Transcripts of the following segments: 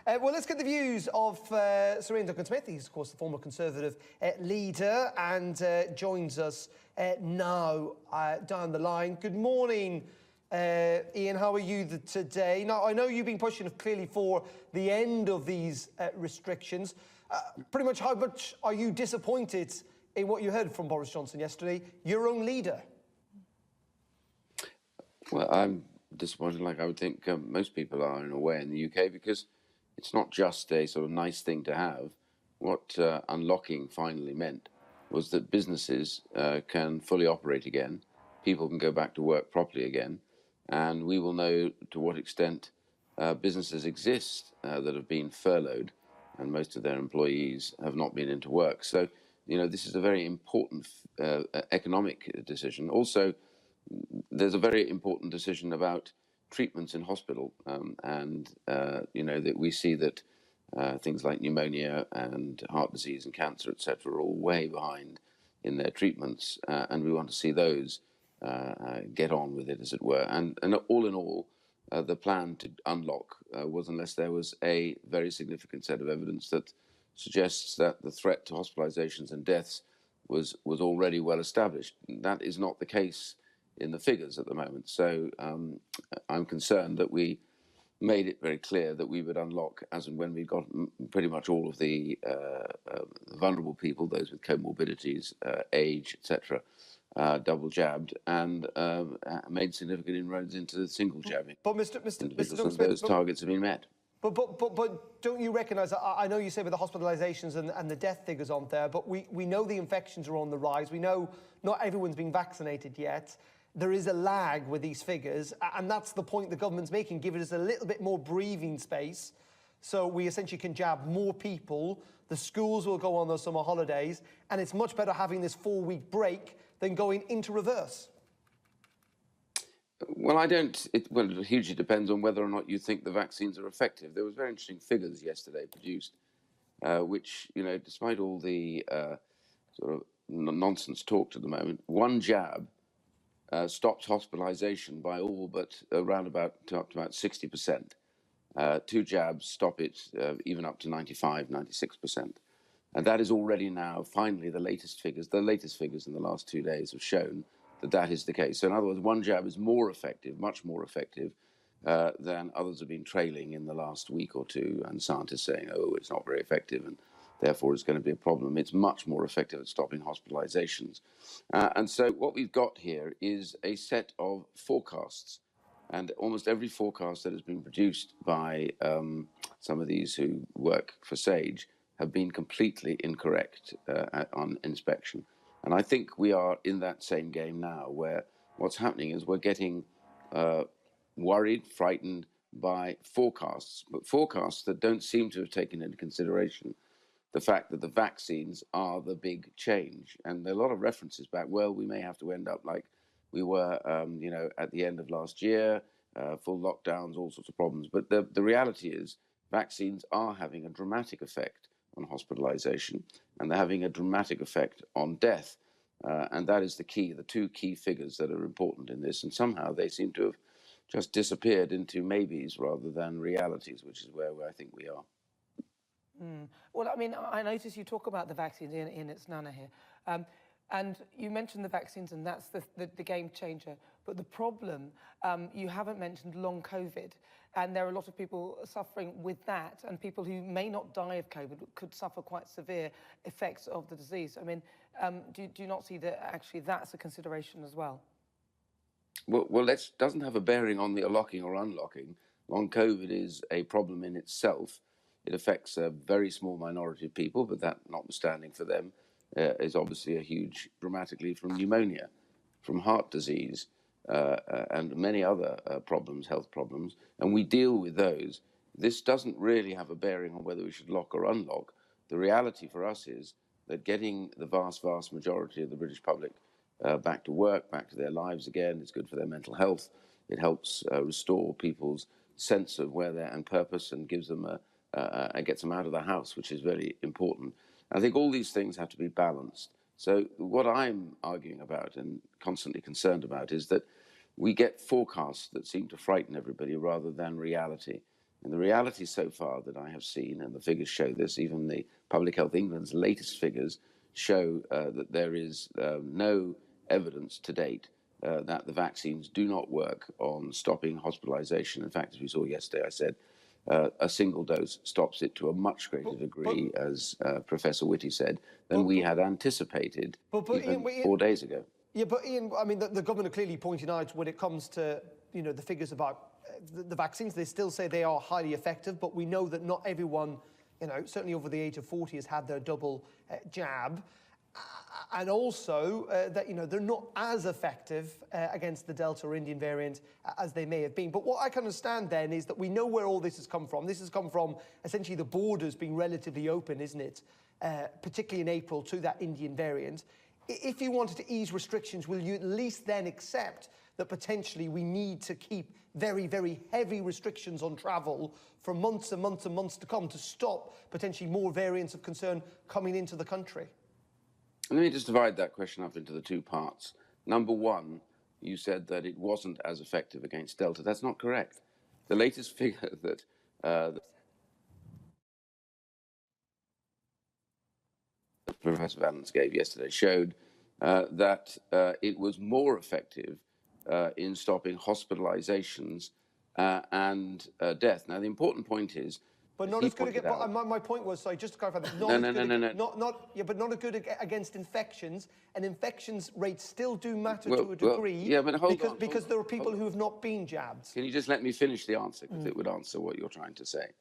Well, let's get the views of Sir Iain Duncan Smith. He's, of course, the former Conservative leader and joins us now down the line. Good morning, Iain. How are you today? Now, I know you've been pushing clearly for the end of these restrictions. Pretty much how much are you disappointed in what you heard from Boris Johnson yesterday, your own leader? Well, I'm disappointed, like I would think most people are in a way in the UK, because it's not just a sort of nice thing to have. What unlocking finally meant was that businesses can fully operate again, people can go back to work properly again, and we will know to what extent businesses exist that have been furloughed, and most of their employees have not been into work. So, you know, this is a very important economic decision. Also, there's a very important decision about treatments in hospital, you know, that we see that things like pneumonia and heart disease and cancer, etc., are all way behind in their treatments, and we want to see those get on with it, as it were. And all in all, the plan to unlock was, unless there was a very significant set of evidence that suggests that the threat to hospitalisations and deaths was already well established. That is not the case in the figures at the moment. So I'm concerned that we made it very clear that we would unlock as and when we got pretty much all of the vulnerable people, those with comorbidities, age, etc., double jabbed, and made significant inroads into single jabbing. But Mr. Those targets have been met. But don't you recognise, I know you say with the hospitalisations and the death figures aren't there, but we know the infections are on the rise. We know not everyone's been vaccinated yet. There is a lag with these figures, and that's the point the government's making. Give us a little bit more breathing space so we essentially can jab more people. The schools will go on those summer holidays, and it's much better having this 4-week break than going into reverse. Well, it hugely depends on whether or not you think the vaccines are effective. There was very interesting figures yesterday produced, which, you know, despite all the sort of nonsense talked at the moment, one jab stops hospitalisation by all but around about up to about 60%. 2 jabs stop it even up to 95, 96%. And that is already now, finally, the latest figures in the last 2 days have shown that that is the case. So in other words, one jab is more effective, much more effective, than others have been trailing in the last week or two, and scientists saying, oh, it's not very effective, and therefore it's going to be a problem. It's much more effective at stopping hospitalisations. And so what we've got here is a set of forecasts, and almost every forecast that has been produced by some of these who work for SAGE have been completely incorrect on inspection. And I think we are in that same game now, where what's happening is we're getting worried, frightened by forecasts, but forecasts that don't seem to have taken into consideration the fact that the vaccines are the big change. And there are a lot of references back, well, we may have to end up like we were, you know, at the end of last year, full lockdowns, all sorts of problems. But the reality is vaccines are having a dramatic effect on hospitalisation, and they're having a dramatic effect on death. And that is the key, the 2 key figures that are important in this. And somehow they seem to have just disappeared into maybes rather than realities, which is where I think we are. Well, I mean, I notice you talk about the vaccines in its Nana here. And you mentioned the vaccines, and that's the game changer. But the problem, you haven't mentioned long COVID. And there are a lot of people suffering with that, and people who may not die of COVID could suffer quite severe effects of the disease. I mean, do you not see that actually that's a consideration as well? Well, that doesn't have a bearing on the unlocking or unlocking. Long COVID is a problem in itself. It affects a very small minority of people, but that notwithstanding for them is obviously a huge, dramatically, from pneumonia, from heart disease, and many other problems, health problems, and we deal with those. This doesn't really have a bearing on whether we should lock or unlock. The reality for us is that getting the vast, vast majority of the British public back to work, back to their lives again, is good for their mental health. It helps restore people's sense of where they're and purpose, and gives them and gets them out of the house, which is very important. I think all these things have to be balanced. So what I'm arguing about and constantly concerned about is that we get forecasts that seem to frighten everybody rather than reality. And the reality so far that I have seen, and the figures show this, even the Public Health England's latest figures show that there is no evidence to date that the vaccines do not work on stopping hospitalisation. In fact, as we saw yesterday, I said a single dose stops it to a much greater degree, as Professor Whitty said, than we had anticipated even 4 days ago. Yeah, but Iain, I mean, the government are clearly pointing out when it comes to, you know, the figures about the vaccines, they still say they are highly effective, but we know that not everyone, you know, certainly over the age of 40 has had their double jab. And also that, you know, they're not as effective against the Delta or Indian variant as they may have been. But what I can understand then is that we know where all this has come from. This has come from essentially the borders being relatively open, isn't it? Particularly in April to that Indian variant. If you wanted to ease restrictions, will you at least then accept that potentially we need to keep very, very heavy restrictions on travel for months and months and months to come to stop potentially more variants of concern coming into the country? Let me just divide that question up into the two parts. Number one, you said that it wasn't as effective against Delta. That's not correct. The latest figure that Professor Valence gave yesterday showed that it was more effective in stopping hospitalizations and death. Now, the important point is, but not as good against. But my point was, sorry, just to clarify, not as good against infections, and infections rates still do matter to a degree. Yeah, but because there are people who have not been jabbed. Can you just let me finish the answer, because it would answer what you're trying to say.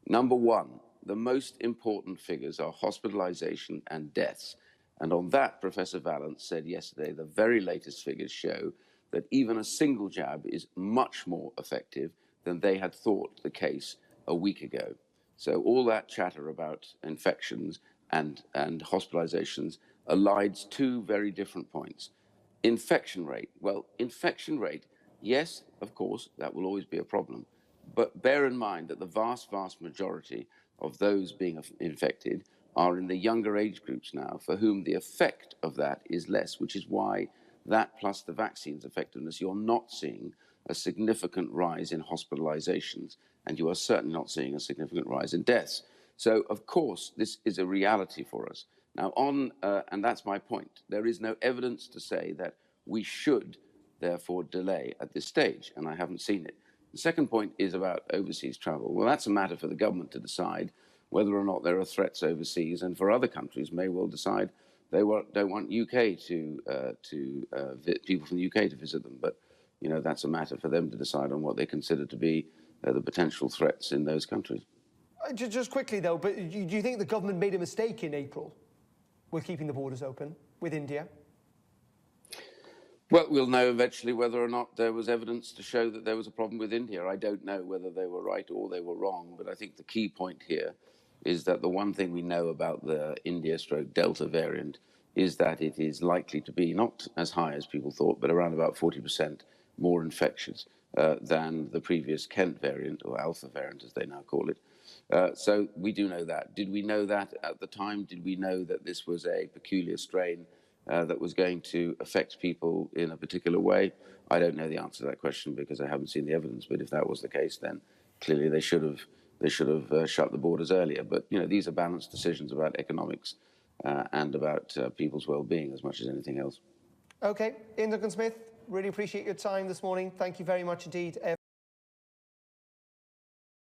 Number one, the most important figures are hospitalization and deaths. And on that, Professor Valence said yesterday, the very latest figures show that even a single jab is much more effective than they had thought the case a week ago. So all that chatter about infections and hospitalizations elides two very different points. Infection rate. Well, infection rate, yes, of course, that will always be a problem. But bear in mind that the vast, vast majority of those being infected are in the younger age groups now, for whom the effect of that is less, which is why that plus the vaccine's effectiveness, you're not seeing a significant rise in hospitalizations, and you are certainly not seeing a significant rise in deaths. So, of course, this is a reality for us. Now, and that's my point, there is no evidence to say that we should, therefore, delay at this stage, and I haven't seen it. The second point is about overseas travel. Well, that's a matter for the government to decide whether or not there are threats overseas, and for other countries may well decide they don't want people from the UK to visit them. But, you know, that's a matter for them to decide on what they consider to be the potential threats in those countries. Just quickly, though, but do you think the government made a mistake in April with keeping the borders open with India? Well, we'll know eventually whether or not there was evidence to show that there was a problem with India. I don't know whether they were right or they were wrong, but I think the key point here is that the one thing we know about the India/Delta variant is that it is likely to be not as high as people thought, but around about 40% more infectious than the previous Kent variant, or Alpha variant as they now call it. So we do know that. Did we know that at the time? Did we know that this was a peculiar strain that was going to affect people in a particular way? I don't know the answer to that question because I haven't seen the evidence. But if that was the case, then clearly they should have shut the borders earlier. But you know, these are balanced decisions about economics and about people's well-being as much as anything else. Okay, Iain Duncan Smith, really appreciate your time this morning. Thank you very much indeed.